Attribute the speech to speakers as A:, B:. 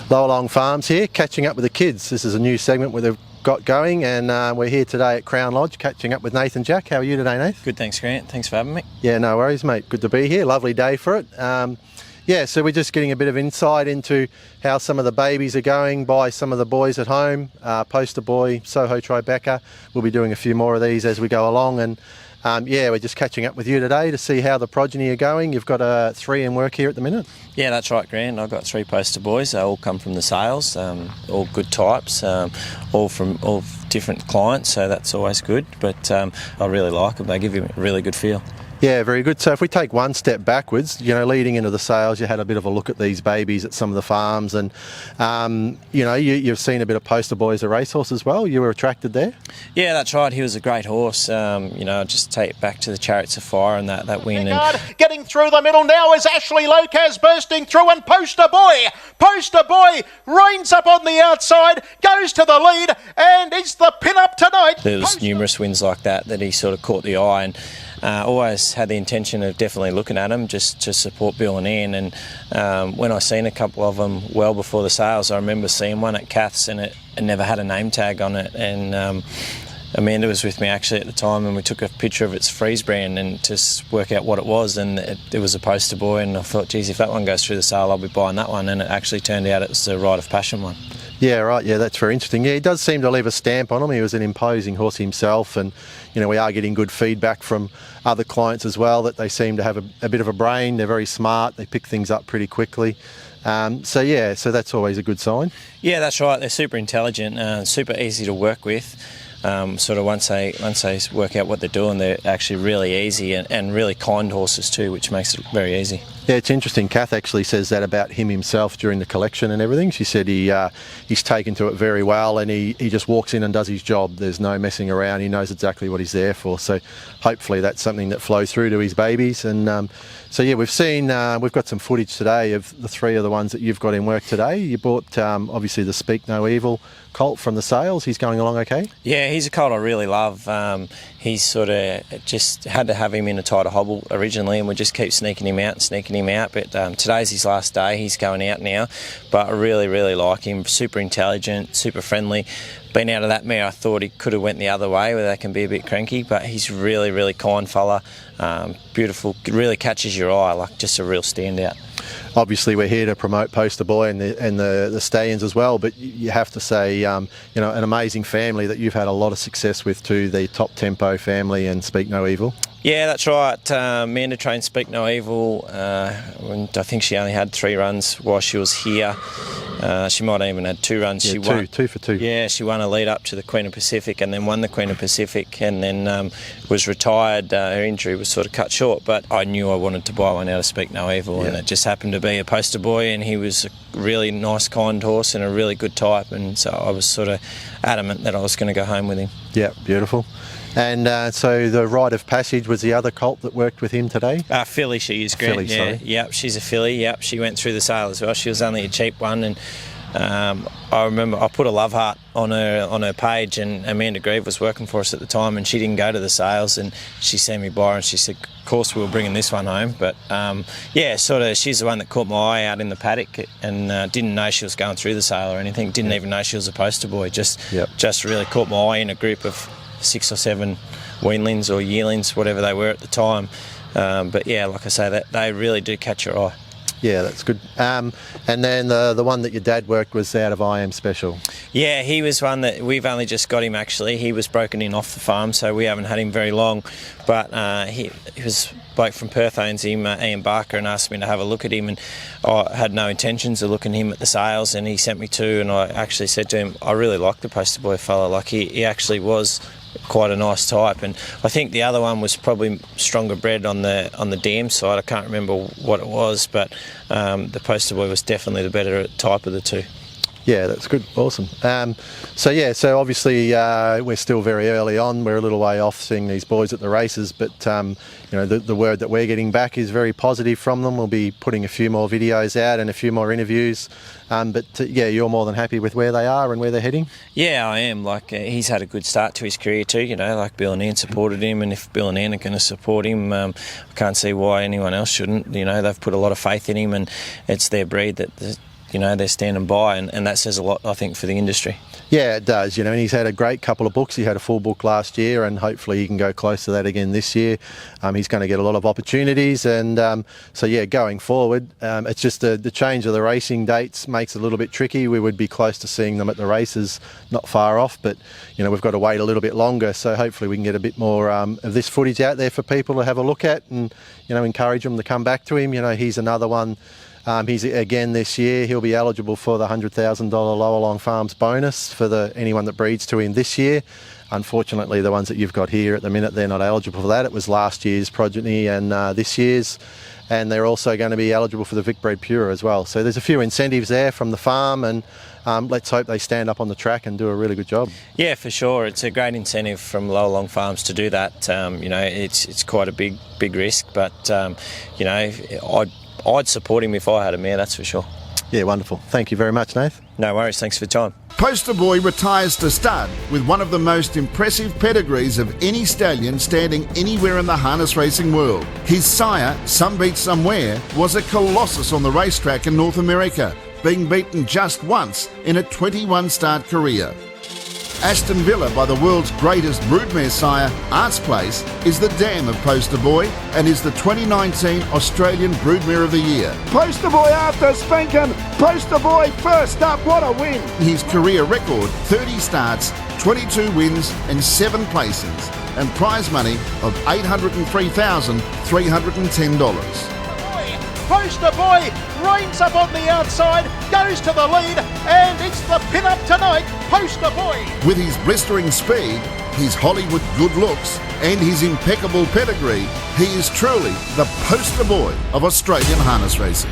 A: LLowalong Farms here, catching up with the kids. This is a new segment where they've got going, and we're here today at Crown Lodge catching up with Nathan Jack. How are you today, Nath?
B: Good, thanks Grant. Thanks for having me.
A: Yeah, no worries, mate. Good to be here. Lovely day for it. Yeah, so we're just getting a bit of insight into how some of the babies are going by some of the boys at home. Poster boy, Soho Tribeca. We'll be doing a few more of these as we go along, and yeah, we're just catching up with you today to see how the progeny are going. You've got 3 in work here at the minute.
B: Yeah, that's right, Grant. I've got 3 poster boys. They all come from the sales, all good types, all different clients, so that's always good. But I really like them. They give you a really good feel.
A: Yeah, very good. So if we take one step backwards, you know, leading into the sales, you had a bit of a look at these babies at some of the farms, and you know, you've seen a bit of poster boy as a racehorse as well. You were attracted there?
B: Yeah, that's right. He was a great horse. You know, just take it back to the Chariots of Fire and that win. And
C: getting through the middle now is Ashley Locas bursting through, and Poster Boy reins up on the outside, goes to the lead, and is the pin-up tonight.
B: There was numerous wins like that he sort of caught the eye, and always had the intention of definitely looking at them just to support Bill and Ann. And when I seen a couple of them well before the sales, I remember seeing one at Kath's, and it never had a name tag on it. And Amanda was with me actually at the time, and we took a picture of its freeze brand and to work out what it was, and it was a poster boy. And I thought, geez, if that one goes through the sale, I'll be buying that one. And it actually turned out it was the Rite of Passion one.
A: Yeah, right. Yeah, that's very interesting. Yeah, he does seem to leave a stamp on him. He was an imposing horse himself, and you know, we are getting good feedback from other clients as well that they seem to have a bit of a brain. They're very smart. They pick things up pretty quickly. So yeah, so that's always a good sign.
B: Yeah, that's right. They're super intelligent, super easy to work with. Sort of once they work out what they're doing, they're actually really easy and really kind horses too, which makes it very easy.
A: Yeah, it's interesting. Kath actually says that about him himself during the collection and everything. She said he's taken to it very well, and he just walks in and does his job. There's no messing around. He knows exactly what he's there for. So hopefully that's something that flows through to his babies. And so yeah, we've got some footage today of the 3 of the ones that you've got in work today. You bought obviously the Speak No Evil colt from the sales. He's going along okay?
B: Yeah, he's a colt I really love. He's sort of just had to have him in a tighter hobble originally, and we just keep sneaking him out. But today's his last day. He's going out now, but I really like him. Super intelligent, super friendly. Been out of that mare, I thought he could have went the other way where they can be a bit cranky, but he's really kind fella. Beautiful, really catches your eye, like just a real standout.
A: Obviously we're here to promote Poster Boy and the stallions as well, but you have to say, you know, an amazing family that you've had a lot of success with too, the Top Tempo family and Speak No Evil.
B: Yeah, that's right. Amanda trained Speak No Evil. I think she only had 3 runs while she was here. She might have even had 2 runs.
A: Yeah,
B: she won
A: 2 for 2.
B: Yeah, she won a lead up to the Queen of Pacific, and then won the Queen of Pacific, and then was retired. Her injury was sort of cut short, but I knew I wanted to buy one out of Speak No Evil, and it just happened to be a poster boy, and he was a really nice, kind horse and a really good type, and so I was sort of adamant that I was going to go home with him.
A: Yeah, beautiful. And so the Rite of Passage was the other colt that worked with him today?
B: Filly, she is, Grant.
A: Filly,
B: yeah,
A: sorry.
B: Yep, she's a filly. Yep, she went through the sale as well. She was only a cheap one, and I remember I put a love heart on her page, and Amanda Grieve was working for us at the time, and she didn't go to the sales, and she seen me buy her, and she said, of course we were bringing this one home. But yeah, sort of she's the one that caught my eye out in the paddock, and didn't know she was going through the sale or anything, didn't even know she was a poster boy, just really caught my eye in a group of 6 or 7 weanlings or yearlings, whatever they were at the time. But yeah, like I say, that they really do catch your eye.
A: Yeah, that's good. And then the one that your dad worked was out of I Am Special.
B: Yeah, he was one that we've only just got him actually. He was broken in off the farm, so we haven't had him very long. But he was a bloke from Perth owns him, Ian Barker, and asked me to have a look at him, and I had no intentions of looking at him at the sales, and he sent me 2, and I actually said to him, I really like the poster boy fella. Like he actually was quite a nice type, and I think the other one was probably stronger bred on the dam side. I can't remember what it was, but the poster boy was definitely the better type of the 2.
A: Yeah, that's good. Awesome. So yeah, so obviously we're still very early on. We're a little way off seeing these boys at the races, but you know, the word that we're getting back is very positive from them. We'll be putting a few more videos out and a few more interviews. But yeah, you're more than happy with where they are and where they're heading?
B: Yeah, I am. Like he's had a good start to his career too. You know, like Bill and Ann supported him, and if Bill and Ann are going to support him, I can't see why anyone else shouldn't. You know, they've put a lot of faith in him, and it's their breed that you know, they're standing by, and that says a lot, I think, for the industry.
A: Yeah, it does. You know, and he's had a great couple of books. He had a full book last year, and hopefully he can go close to that again this year. He's going to get a lot of opportunities, and so yeah, going forward, it's just the change of the racing dates makes it a little bit tricky. We would be close to seeing them at the races, not far off, but you know, we've got to wait a little bit longer. So hopefully we can get a bit more of this footage out there for people to have a look at, and you know, encourage them to come back to him. You know, he's another one. He's again this year. He'll be eligible for the $100,000 LLowalong Farms bonus for anyone that breeds to him this year. Unfortunately, the ones that you've got here at the minute, they're not eligible for that. It was last year's progeny and this year's, and they're also going to be eligible for the Vic Bred Pure as well. So there's a few incentives there from the farm, and let's hope they stand up on the track and do a really good job.
B: Yeah, for sure. It's a great incentive from LLowalong Farms to do that. You know, it's quite a big risk, but you know, I'd support him if I had a mare, that's for sure.
A: Yeah, wonderful. Thank you very much, Nath.
B: No worries, thanks for your time.
D: Poster Boy retires to stud with one of the most impressive pedigrees of any stallion standing anywhere in the harness racing world. His sire, Some Beat Somewhere, was a colossus on the racetrack in North America, being beaten just once in a 21-start career. Aston Villa, by the world's greatest broodmare sire, Arts Place, is the dam of Poster Boy and is the 2019 Australian Broodmare of the Year.
E: Poster Boy after spanking, Poster Boy first up, what a win!
D: His career record, 30 starts, 22 wins and 7 placings, and prize money of $803,310.
C: Poster Boy reins up on the outside, goes to the lead, and it's the pin-up tonight, Poster Boy.
D: With his blistering speed, his Hollywood good looks, and his impeccable pedigree, he is truly the poster boy of Australian harness racing.